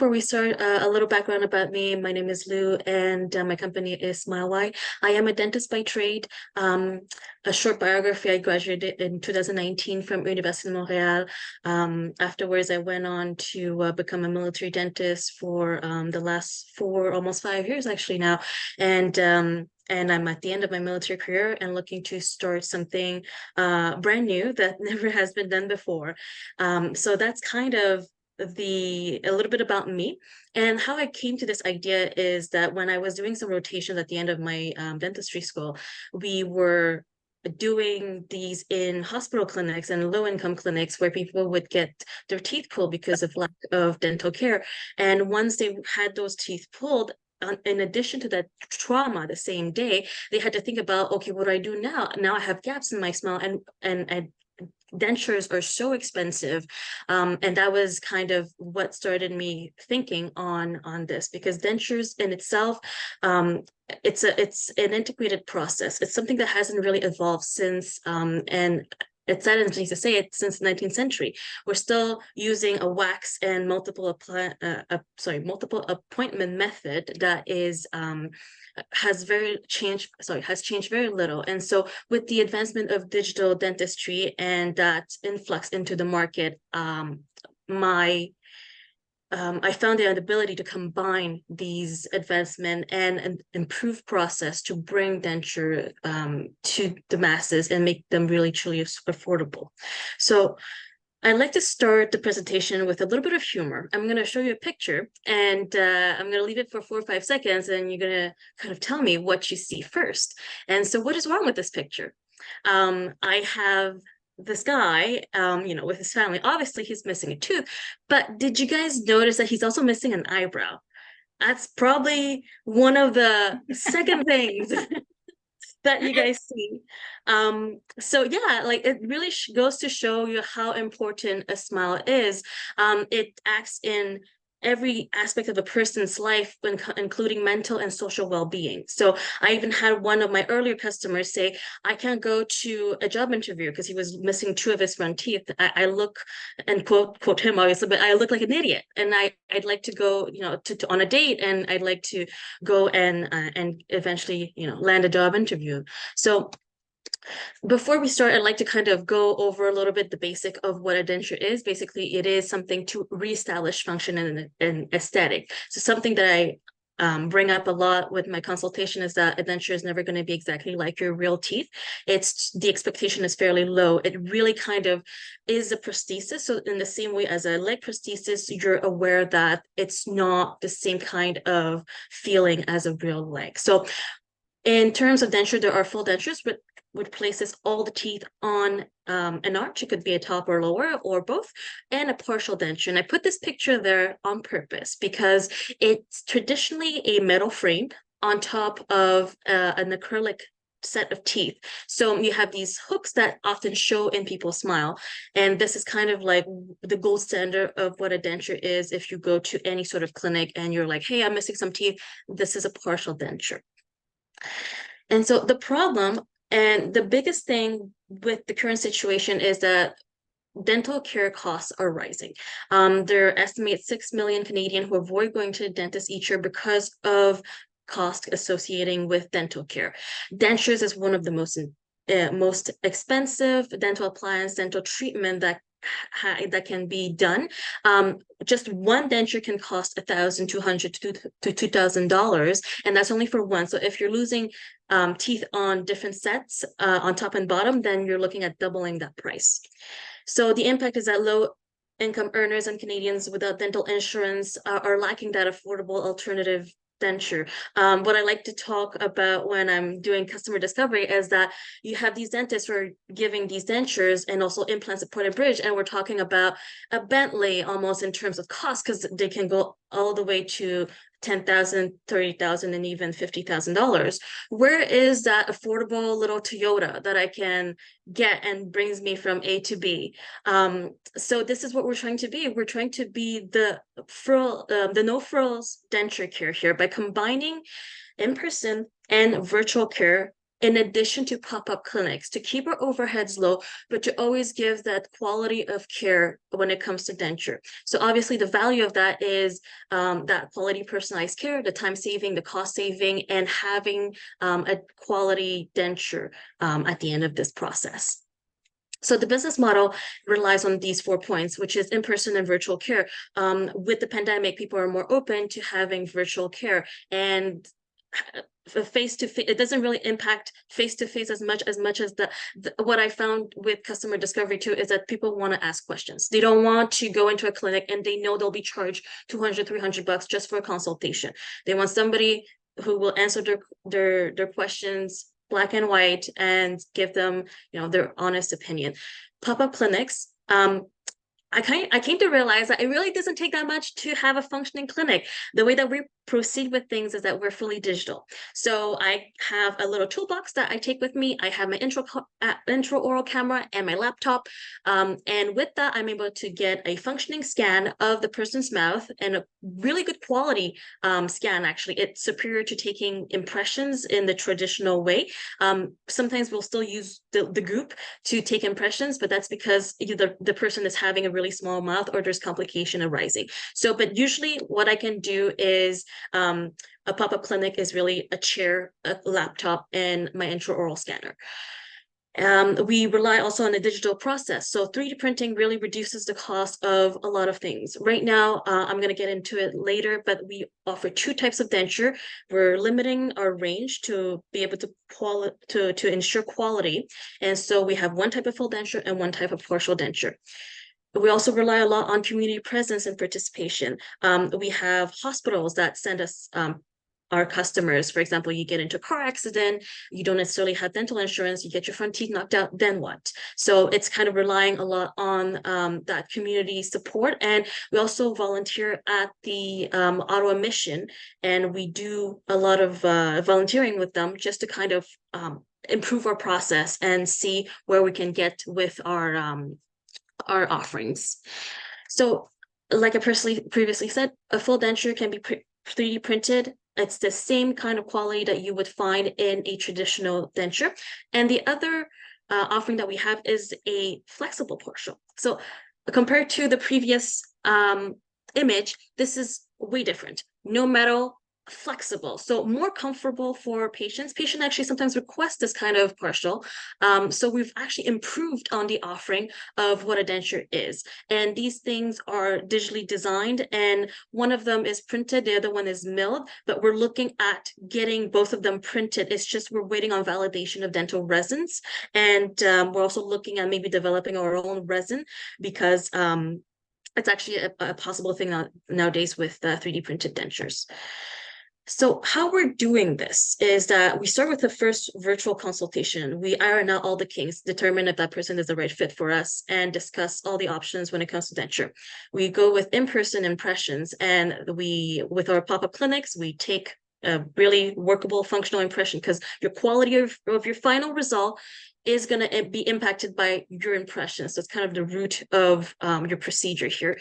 before we start, a little background about me. My name is Lou, and my company is SmileY. I am a dentist by trade. Um, a short biography, I graduated in 2019 from Université de Montréal. Afterwards, I went on to become a military dentist for the last almost 5 years actually now. And I'm at the end of my military career and looking to start something brand new that never has been done before. So that's kind of a little bit about me. And how I came to this idea is that when I was doing some rotations at the end of my dentistry school, we were doing these in hospital clinics and low-income clinics where people would get their teeth pulled because of lack of dental care. And once they had those teeth pulled, in addition to that trauma the same day, they had to think about, okay, what do I do now? Now I have gaps in my smile, and dentures are so expensive, and that was kind of what started me thinking on this, because dentures in itself, it's an integrated process. It's something that hasn't really evolved since, and it's sad and to say it, since the 19th century. We're still using a wax and multiple appointment method that is has changed very little. And so with the advancement of digital dentistry and that influx into the market, my I found the ability to combine these advancement and an improved process to bring denture to the masses and make them really truly affordable. So I'd like to start the presentation with a little bit of humor. I'm going to show you a picture, and I'm going to leave it for 4 or 5 seconds, and you're going to kind of tell me what you see first. And so what is wrong with this picture? I have this guy, with his family. Obviously, he's missing a tooth, but did you guys notice that he's also missing an eyebrow? That's probably one of the second things that you guys see. So yeah, like it really goes to show you how important a smile is. It acts in every aspect of a person's life, including mental and social well-being. So I even had one of my earlier customers say, I can't go to a job interview because he was missing two of his front teeth. I look, and quote him obviously, but I look like an idiot, and I'd like to go, to on a date, and I'd like to go and eventually, land a job interview. So before we start, I'd like to kind of go over a little bit the basic of what a denture is. Basically, it is something to reestablish function and aesthetic. So something that I bring up a lot with my consultation is that a denture is never going to be exactly like your real teeth. The expectation is fairly low. It really kind of is a prosthesis. So in the same way as a leg prosthesis, you're aware that it's not the same kind of feeling as a real leg. So in terms of denture, there are full dentures, which places all the teeth on an arch. It could be a top or lower or both, and a partial denture. And I put this picture there on purpose because it's traditionally a metal frame on top of an acrylic set of teeth. So you have these hooks that often show in people's smile. And this is kind of like the gold standard of what a denture is. If you go to any sort of clinic and you're like, hey, I'm missing some teeth, this is a partial denture. And so the problem and the biggest thing with the current situation is that dental care costs are rising. There are estimated 6 million Canadians who avoid going to the dentist each year because of cost associating with dental care. Dentures is one of the most expensive dental appliance, dental treatment that can be done. Just one denture can cost $1,200 to $2,000, and that's only for one. So if you're losing teeth on different sets, on top and bottom, then you're looking at doubling that price. So the impact is that low income earners and Canadians without dental insurance are lacking that affordable alternative denture. What I like to talk about when I'm doing customer discovery is that you have these dentists who are giving these dentures and also implants at point and bridge, and we're talking about a Bentley almost in terms of cost, because they can go all the way to $10,000, $30,000, and even $50,000. Where is that affordable little Toyota that I can get and brings me from A to B? So this is what we're trying to be. We're trying to be the no frills denture care here by combining in-person and virtual care in addition to pop-up clinics, to keep our overheads low, but to always give that quality of care when it comes to denture. So obviously the value of that is that quality personalized care, the time saving, the cost saving, and having a quality denture at the end of this process. So the business model relies on these 4 points, which is in-person and virtual care. With the pandemic, people are more open to having virtual care, and face-to-face, it doesn't really impact face-to-face as much as the what I found with customer discovery too is that people want to ask questions. They don't want to go into a clinic and they know they'll be charged 200, $300 just for a consultation. They want somebody who will answer their questions black and white and give them, their honest opinion. Pop-up clinics, I came to realize that it really doesn't take that much to have a functioning clinic. The way that we proceed with things is that we're fully digital. So I have a little toolbox that I take with me. I have my intraoral camera and my laptop. And with that, I'm able to get a functioning scan of the person's mouth, and a really good quality scan, actually. It's superior to taking impressions in the traditional way. Sometimes we'll still use the group to take impressions, but that's because the person is having a really small mouth or there's complication arising. So, but usually what I can do is a pop-up clinic is really a chair, a laptop, and my intraoral scanner. We rely also on the digital process. So 3D printing really reduces the cost of a lot of things. Right now, I'm going to get into it later, but we offer 2 types of denture. We're limiting our range to be able to ensure quality. And so we have 1 type of full denture and 1 type of partial denture. We also rely a lot on community presence and participation. We have hospitals that send us our customers. For example, you get into a car accident, you don't necessarily have dental insurance, you get your front teeth knocked out, then what? So it's kind of relying a lot on that community support. And we also volunteer at the Ottawa Mission, and we do a lot of volunteering with them just to kind of improve our process and see where we can get with our offerings. So like I previously said, a full denture can be 3D printed. It's the same kind of quality that you would find in a traditional denture. And the other offering that we have is a flexible partial. So compared to the previous image, this is way different. No metal, flexible, so more comfortable for patients. Patients actually sometimes request this kind of partial. So we've actually improved on the offering of what a denture is. And these things are digitally designed, and one of them is printed, the other one is milled, but we're looking at getting both of them printed. It's just we're waiting on validation of dental resins. And we're also looking at maybe developing our own resin, because it's actually a possible thing nowadays with 3D printed dentures. So how we're doing this is that we start with the first virtual consultation. We iron out all the kinks, determine if that person is the right fit for us, and discuss all the options when it comes to denture. We go with in-person impressions, and with our pop-up clinics, we take a really workable functional impression, because your quality of your final result is going to be impacted by your impressions. So it's kind of the root of your procedure here.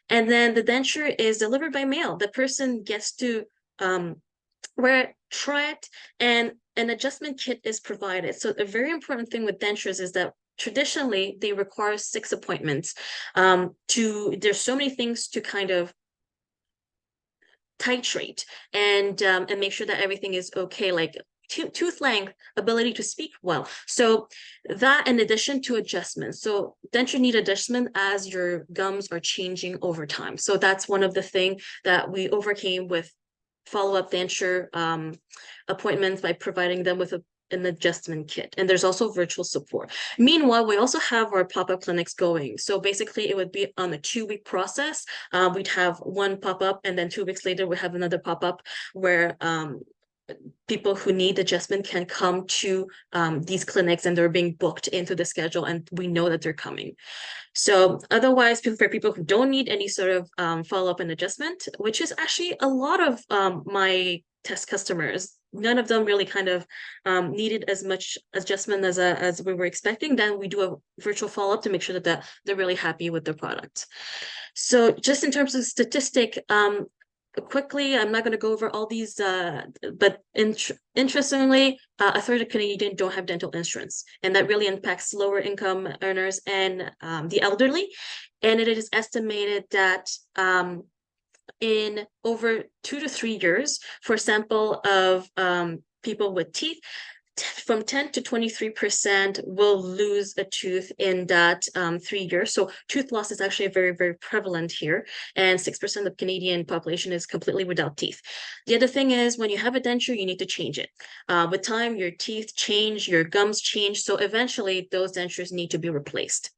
And then the denture is delivered by mail. The person gets to wear it, try it, and an adjustment kit is provided. So a very important thing with dentures is that traditionally they require 6 appointments. There's so many things to kind of titrate and make sure that everything is okay, like tooth length, ability to speak well. So that, in addition to adjustments. So denture need adjustment as your gums are changing over time. So that's one of the things that we overcame with follow-up denture appointments, by providing them with an adjustment kit. And there's also virtual support. Meanwhile, we also have our pop-up clinics going. So basically it would be on a 2-week process. We'd have 1 pop-up, and then 2 weeks later we have another pop-up where people who need adjustment can come to these clinics, and they're being booked into the schedule, and we know that they're coming. So otherwise, for people who don't need any sort of follow-up and adjustment, which is actually a lot of my test customers, none of them really kind of needed as much adjustment as we were expecting, then we do a virtual follow-up to make sure that they're really happy with their product. So just in terms of statistic, quickly, I'm not going to go over all these, but interestingly, a third of Canadians don't have dental insurance, and that really impacts lower income earners and the elderly. And it is estimated that in over 2 to 3 years, for a sample of people with teeth, from 10 to 23% will lose a tooth in that 3 years. So tooth loss is actually very, very prevalent here. And 6% of Canadian population is completely without teeth. The other thing is when you have a denture, you need to change it. With time, your teeth change, your gums change. So eventually those dentures need to be replaced.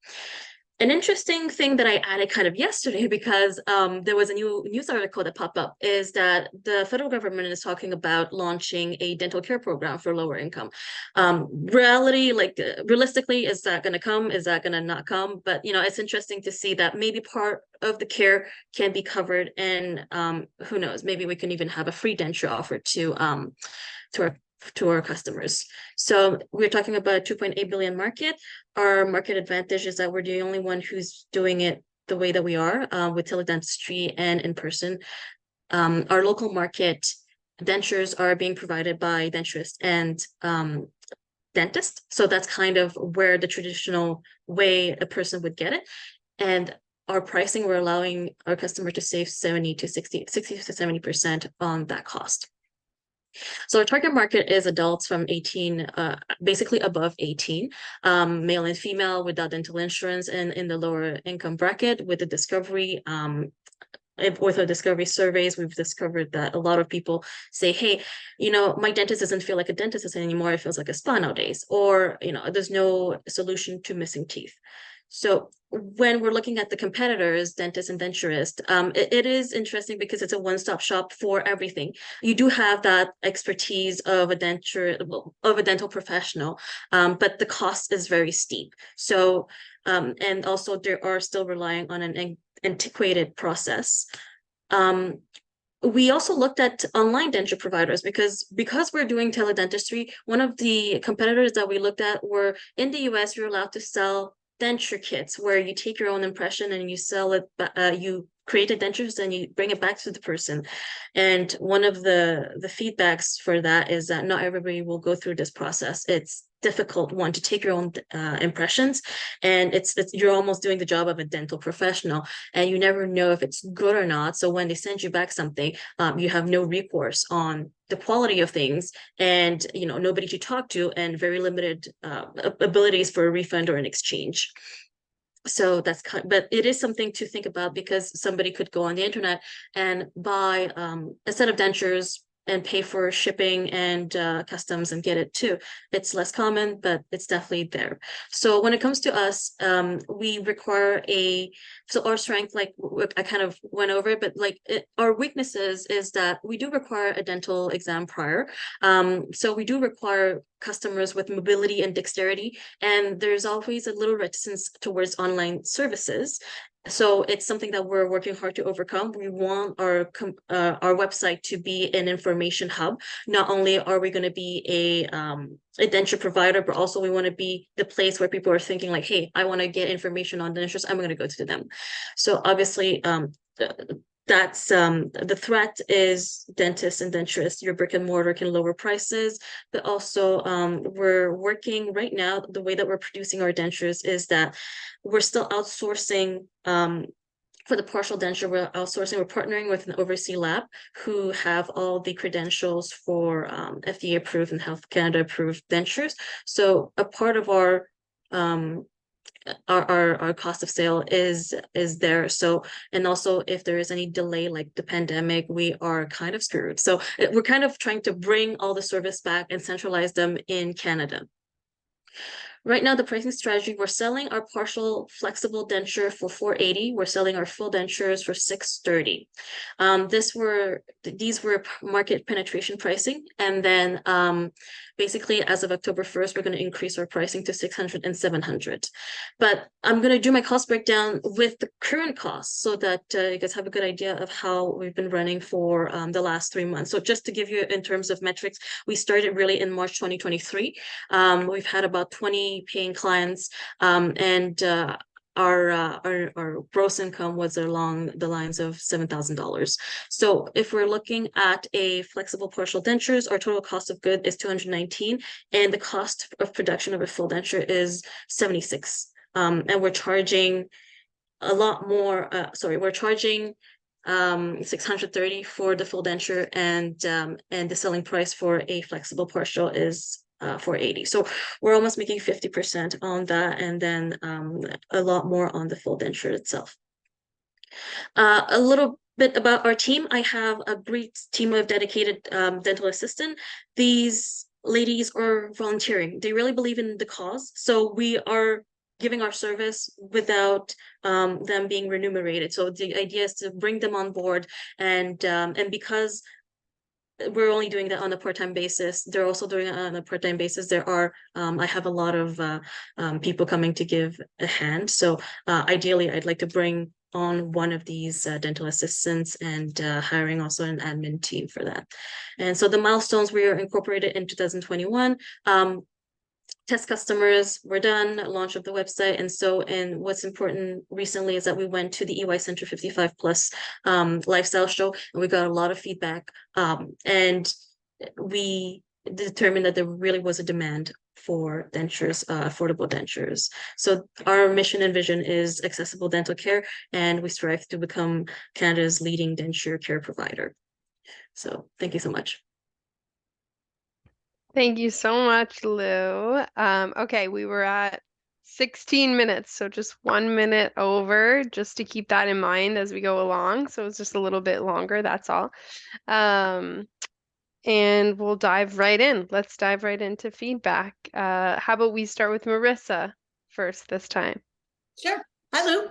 An interesting thing that I added kind of yesterday, because there was a new news article that popped up, is that the federal government is talking about launching a dental care program for lower income. Realistically, is that going to come? Is that going to not come? But it's interesting to see that maybe part of the care can be covered, and who knows, maybe we can even have a free denture offered to our customers. So we're talking about a 2.8 billion market. Our market advantage is that we're the only one who's doing it the way that we are, with teledentistry and in person. Our local market dentures are being provided by denturists and dentist. So that's kind of where the traditional way a person would get it. And our pricing, we're allowing our customer to save 60 to 70% on that cost. So our target market is adults from 18, basically above 18, male and female without dental insurance, and in the lower income bracket. With the discovery, with our discovery surveys, we've discovered that a lot of people say, hey, my dentist doesn't feel like a dentist anymore. It feels like a spa nowadays, or, there's no solution to missing teeth. So when we're looking at the competitors, dentist and denturist, it is interesting because it's a one-stop shop for everything. You do have that expertise of a dental professional, but the cost is very steep. So, and also they are still relying on an antiquated process. We also looked at online denture providers because we're doing teledentistry. One of the competitors that we looked at were in the US, you're allowed to sell denture kits where you take your own impression and you sell it, you create a dentures and you bring it back to the person. And one of the feedbacks for that is that not everybody will go through this process. It's difficult one to take your own impressions, and it's you're almost doing the job of a dental professional, and you never know if it's good or not. So when they send you back something, you have no recourse on the quality of things, and nobody to talk to, and very limited abilities for a refund or an exchange. So that's but it is something to think about, because somebody could go on the internet and buy a set of dentures and pay for shipping and customs and get it too. It's less common, but it's definitely there. So when it comes to us, we require so our strength, like I kind of went over it, but our weaknesses is that we do require a dental exam prior. So we do require customers with mobility and dexterity, and there's always a little reticence towards online services. So it's something that we're working hard to overcome. We want our website to be an information hub. Not only are we going to be a denture provider, but also we want to be the place where people are thinking like, hey, I want to get information on dentures, I'm going to go to them. So obviously, that's the threat is dentists and denturists. Your brick and mortar can lower prices, but also we're working right now. The way that we're producing our dentures is that we're still outsourcing. For the partial denture, we're outsourcing. We're partnering with an overseas lab who have all the credentials for FDA approved and Health Canada approved dentures. So a part of our cost of sale is there. So, and also if there is any delay like the pandemic, we are kind of screwed. So we're kind of trying to bring all the service back and centralize them in Canada. Right now, the pricing strategy, we're selling our partial flexible denture for $480. We're selling our full dentures for $630. These were market penetration pricing. And then basically, as of October 1st, we're going to increase our pricing to $600 and $700. But I'm going to do my cost breakdown with the current costs so that you guys have a good idea of how we've been running for the last 3 months. So just to give you in terms of metrics, we started really in March 2023. We've had about 20 paying clients, and our gross income was along the lines of $7,000. So if we're looking at a flexible partial dentures, our total cost of good is 219, and the cost of production of a full denture is 76. And we're charging a lot more. We're charging 630 for the full denture, and the selling price for a flexible partial is 480. So we're almost making 50% on that, and then a lot more on the full denture itself. A little bit about our team. I have a great team of dedicated dental assistant. These ladies are volunteering. They really believe in the cause. So we are giving our service without them being remunerated. So the idea is to bring them on board, and because we're only doing that on a part-time basis, they're also doing it on a part-time basis. There are I have a lot of people coming to give a hand. So ideally, I'd like to bring on one of these dental assistants, and hiring also an admin team for that. And so the milestones we are incorporated in 2021. Test customers were done, launch of the website. And what's important recently is that we went to the EY Center 55 Plus lifestyle show, and we got a lot of feedback. And we determined that there really was a demand for dentures, affordable dentures. So our mission and vision is accessible dental care, and we strive to become Canada's leading denture care provider. So thank you so much. Thank you so much, Lou. Okay, we were at 16 minutes, so just 1 minute over, just to keep that in mind as we go along. So it's just a little bit longer, that's all. And we'll dive right in. Let's dive right into feedback. How about we start with Marisa first this time? Sure. Hi, Lou.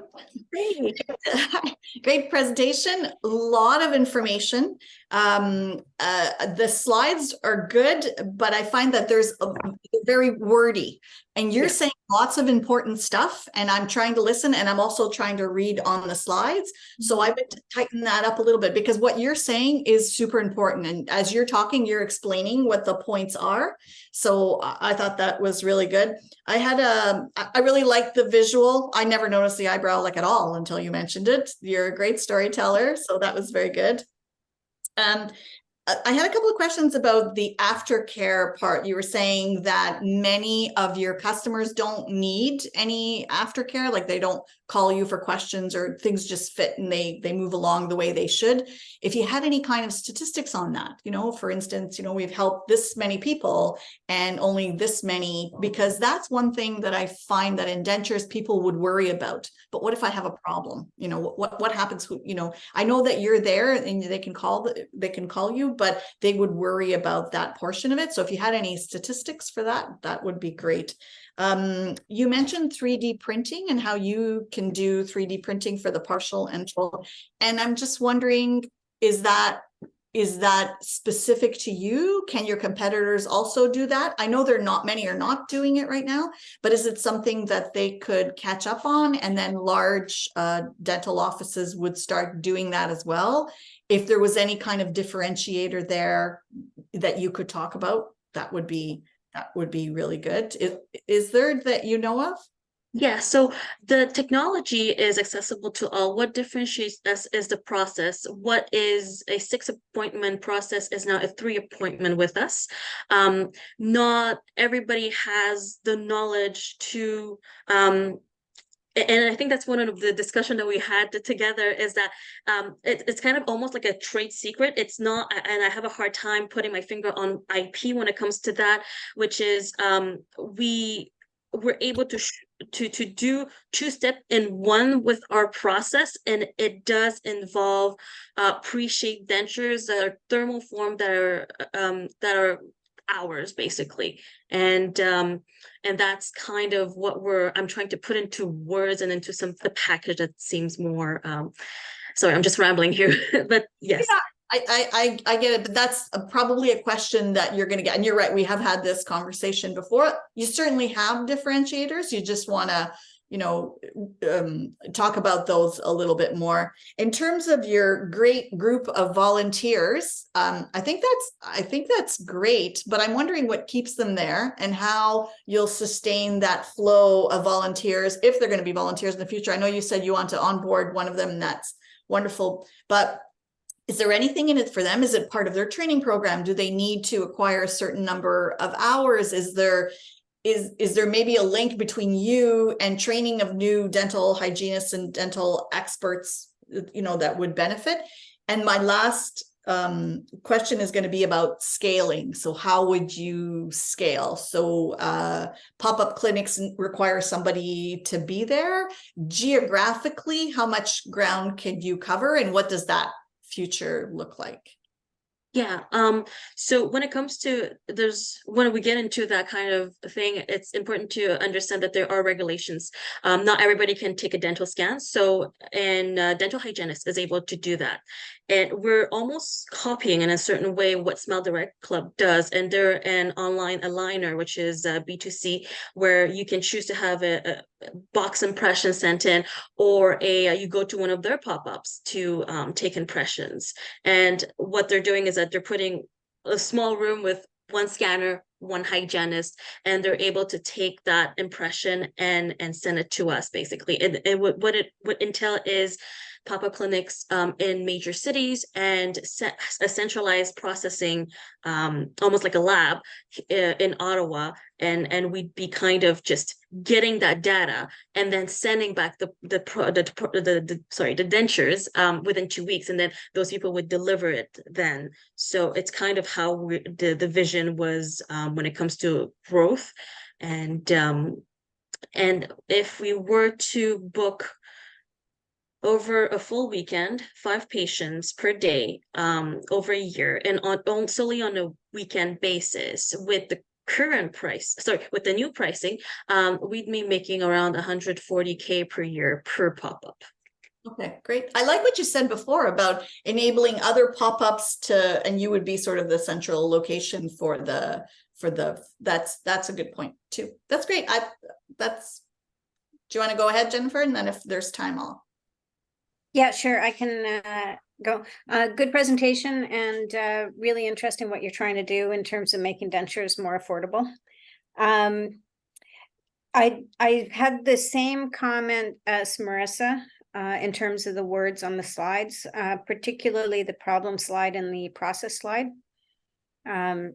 Great. Great presentation. A lot of information. The slides are good, but I find that there's very wordy, and you're saying lots of important stuff, and I'm trying to listen, and I'm also trying to read on the slides. So I would tighten that up a little bit, because what you're saying is super important. And as you're talking, you're explaining what the points are. So I thought that was really good. I really liked the visual. I never noticed the eyebrow like at all until you mentioned it. You're a great storyteller, so that was very good. I had a couple of questions about the aftercare part. You were saying that many of your customers don't need any aftercare, like they don't call you for questions, or things just fit and they move along the way they should. If you had any kind of statistics on that, for instance, we've helped this many people and only this many, because that's one thing that I find that in dentures people would worry about. But what if I have a problem? What happens? I know that you're there and they can call you, but they would worry about that portion of it. So if you had any statistics for that, that would be great. You mentioned 3D printing and how you can do 3D printing for the partial and full. And I'm just wondering, is that specific to you? Can your competitors also do that? I know many are not doing it right now, but is it something that they could catch up on, and then large dental offices would start doing that as well? If there was any kind of differentiator there that you could talk about, that would be really good. Is there, that you know of? Yeah, so the technology is accessible to all. What differentiates us is the process. What is a 6-appointment process is now a 3-appointment with us. Not everybody has the knowledge to and I think that's one of the discussion that we had together, is that it's kind of almost like a trade secret. It's not, and I have a hard time putting my finger on IP when it comes to that, which is we're able to do 2-step in one with our process, and it does involve pre-shaped dentures that are thermal formed, that are hours basically, and that's kind of what I'm trying to put into words and into the package that seems more sorry, I'm just rambling here. But yes. Yeah. I get it, but that's probably a question that you're going to get. And you're right, we have had this conversation before. You certainly have differentiators. You just want to talk about those a little bit more. In terms of your great group of volunteers, I think that's great, but I'm wondering what keeps them there and how you'll sustain that flow of volunteers if they're going to be volunteers in the future. I know you said you want to onboard one of them, and that's wonderful, but is there anything in it for them? Is it part of their training program? Do they need to acquire a certain number of hours? Is there maybe a link between you and training of new dental hygienists and dental experts, that would benefit? And my last question is going to be about scaling. So how would you scale? So pop-up clinics require somebody to be there. Geographically, how much ground can you cover, and what does that future look like? Yeah. So when it comes to when we get into that kind of thing, it's important to understand that there are regulations. Not everybody can take a dental scan. So, and dental hygienist is able to do that. And we're almost copying in a certain way what Smell Direct Club does. And they're an online aligner, which is B2C, where you can choose to have a box impression sent in, or you go to one of their pop-ups to take impressions. And what they're doing is that they're putting a small room with one scanner, one hygienist, and they're able to take that impression and send it to us, basically. And what it would entail is pop-up clinics in major cities and a centralized processing, almost like a lab in Ottawa, and we'd be kind of just getting that data and then sending back the dentures within 2 weeks, and then those people would deliver it then. So it's kind of how the vision was when it comes to growth. And if we were to book over a full weekend, 5 patients per day, over a year, and solely on a weekend basis, with the current price, with the new pricing, we'd be making around 140K per year per pop-up. Okay, great. I like what you said before about enabling other pop-ups and you would be sort of the central location for that's a good point too. That's great. Do you want to go ahead, Jennifer? And then if there's time, Yeah, sure. I can go. Good presentation, and really interesting what you're trying to do in terms of making dentures more affordable. I had the same comment as Marisa in terms of the words on the slides, particularly the problem slide and the process slide. I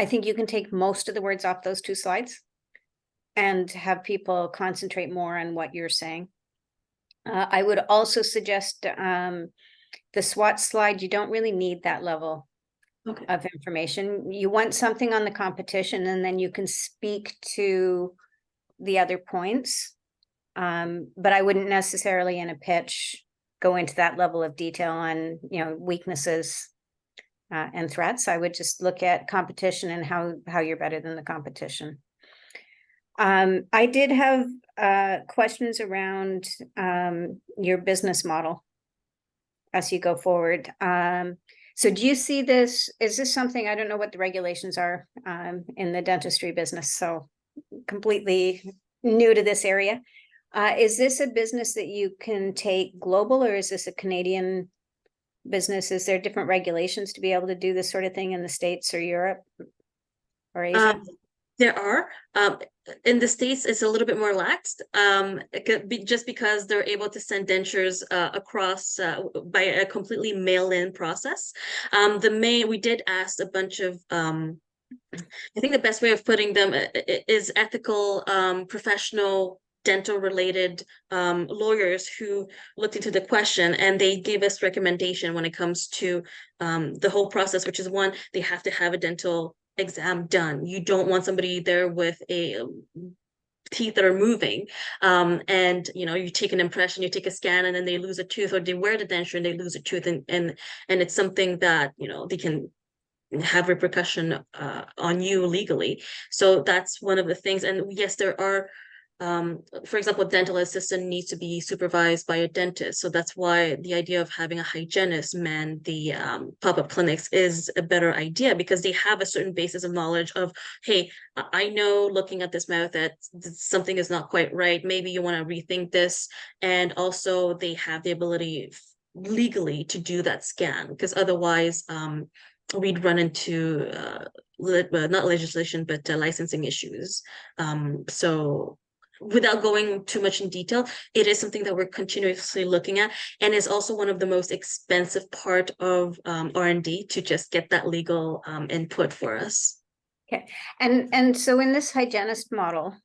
think you can take most of the words off those 2 slides and have people concentrate more on what you're saying. I would also suggest the SWOT slide. You don't really need that level of information. You want something on the competition, and then you can speak to the other points. But I wouldn't necessarily in a pitch go into that level of detail on, weaknesses and threats. I would just look at competition and how you're better than the competition. I did have questions around your business model as you go forward. So do you see this, is this something, I don't know what the regulations are in the dentistry business, so completely new to this area. Is this a business that you can take global, or is this a Canadian business? Is there different regulations to be able to do this sort of thing in the States or Europe or Asia? There are. In the States, it's a little bit more laxed, just because they're able to send dentures across by a completely mail-in process. We did ask a bunch of, I think the best way of putting them is ethical, professional, dental-related lawyers who looked into the question, and they gave us recommendation when it comes to the whole process, which is, one, they have to have a dental exam done. You don't want somebody there with teeth that are moving, and you take an impression, you take a scan, and then they lose a tooth, or they wear the denture and they lose a tooth, and it's something that they can have repercussion on you legally. So that's one of the things. And yes, there are for example, dental assistant needs to be supervised by a dentist. So that's why the idea of having a hygienist man the pop-up clinics is a better idea, because they have a certain basis of knowledge of, hey, I know looking at this mouth that something is not quite right. Maybe you want to rethink this. And also they have the ability legally to do that scan, because otherwise we'd run into not legislation, but licensing issues. So without going too much in detail, it is something that we're continuously looking at, and is also one of the most expensive part of R&D to just get that legal input for us. Okay, and so in this hygienist model,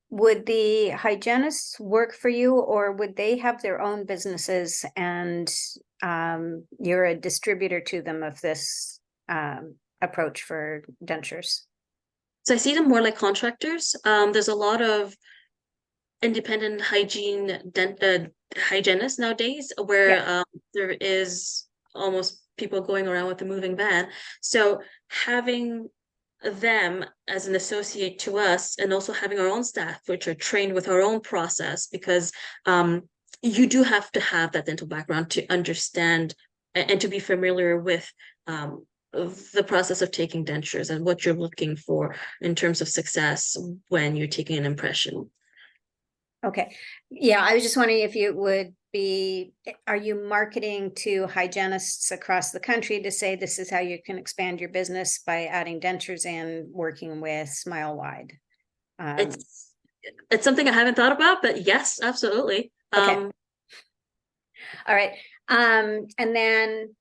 would the hygienists work for you, or would they have their own businesses and you're a distributor to them of this approach for dentures? So I see them more like contractors. There's a lot of independent hygienists nowadays, where there is almost people going around with a moving van. So having them as an associate to us, and also having our own staff, which are trained with our own process, because you do have to have that dental background to understand and to be familiar with the process of taking dentures and what you're looking for in terms of success when you're taking an impression. Okay, yeah, I was just wondering if you would be, are you marketing to hygienists across the country to say this is how you can expand your business by adding dentures and working with SmileWide? It's something I haven't thought about, but yes, absolutely. Okay. All right. And then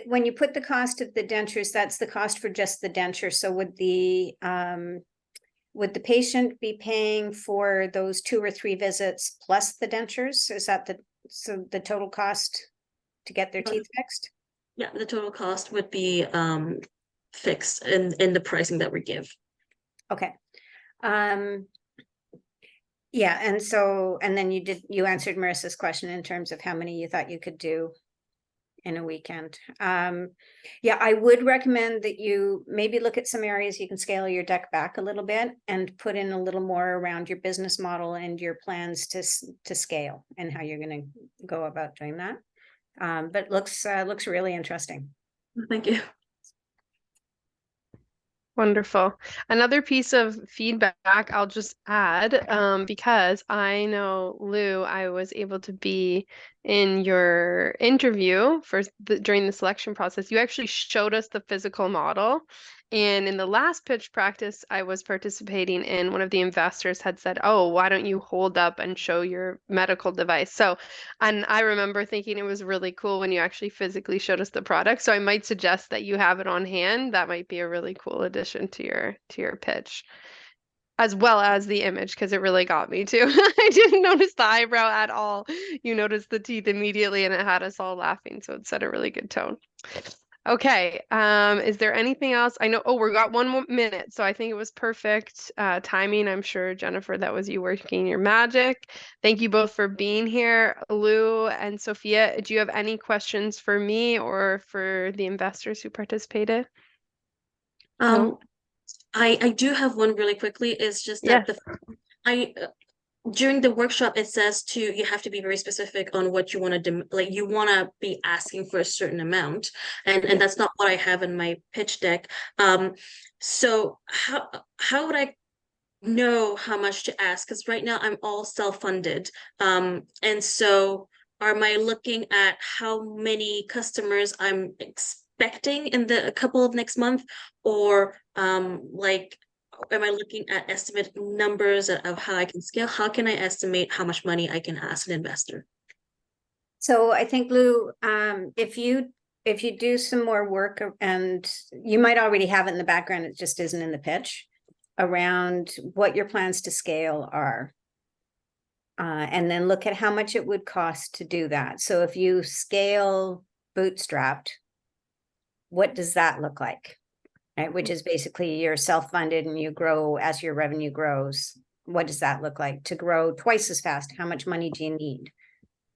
when you put the cost of the dentures, that's the cost for just the denture. So would the patient be paying for those 2 or 3 visits plus the dentures? Is that the total cost to get their teeth fixed? Yeah, the total cost would be fixed in the pricing that we give. Okay. Yeah, and then you answered Marissa's question in terms of how many you thought you could do in a weekend. Yeah, I would recommend that you maybe look at some areas you can scale your deck back a little bit and put in a little more around your business model and your plans to scale and how you're going to go about doing that. But looks really interesting. Thank you. Wonderful. Another piece of feedback I'll just add, because I know, Lou, I was able to be in your interview during the selection process. You actually showed us the physical model. And in the last pitch practice I was participating in, one of the investors had said, oh, why don't you hold up and show your medical device? So, and I remember thinking it was really cool when you actually physically showed us the product. So I might suggest that you have it on hand. That might be a really cool addition to your pitch, as well as the image, because it really got me too. I didn't notice the eyebrow at all. You noticed the teeth immediately, and it had us all laughing. So it set a really good tone. Okay, is there anything else? I know, oh, we got 1 more minute, so I think it was perfect timing. I'm sure, Jennifer, that was you working your magic. Thank you both for being here. Lou and Sophia, do you have any questions for me or for the investors who participated? No? I do have one really quickly. It's just that during the workshop, it says you have to be very specific on what you want to like. You want to be asking for a certain amount, and that's not what I have in my pitch deck. So how would I know how much to ask? Because right now I'm all self-funded. And so am I looking at how many customers I'm expecting in a couple of next month, or like, am I looking at estimate numbers of how I can scale? How can I estimate how much money I can ask an investor? So I think, Lou, if you do some more work, and you might already have it in the background, it just isn't in the pitch, around what your plans to scale are. And then look at how much it would cost to do that. So if you scale bootstrapped, what does that look like? Right, which is basically you're self-funded and you grow as your revenue grows. What does that look like? To grow twice as fast, how much money do you need?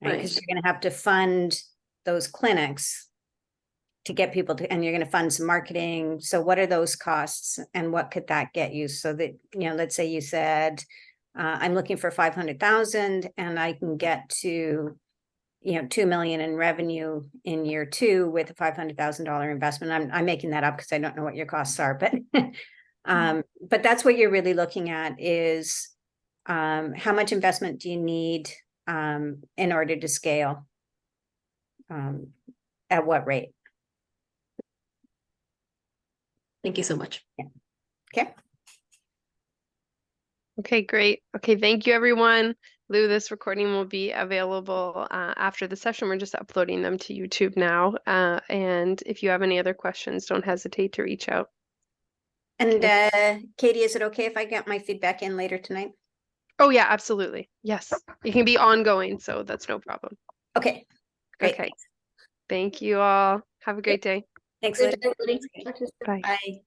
Right, because you're going to have to fund those clinics to get people to, and you're going to fund some marketing. So what are those costs and what could that get you? So that, let's say you said, I'm looking for 500,000 and I can get to, 2 million in revenue in year 2 with a $500,000 investment. I'm making that up because I don't know what your costs are, but, but that's what you're really looking at is, how much investment do you need, in order to scale? At what rate? Thank you so much. Okay. Okay, great. Okay, thank you, everyone. Lou, this recording will be available after the session. We're just uploading them to YouTube now. And if you have any other questions, don't hesitate to reach out. And Katie, is it okay if I get my feedback in later tonight? Oh, yeah, absolutely. Yes, it can be ongoing, so that's no problem. Okay, great. Okay. Thank you all. Have a great day. Thanks, Good Liz. day, everybody. Bye. Bye.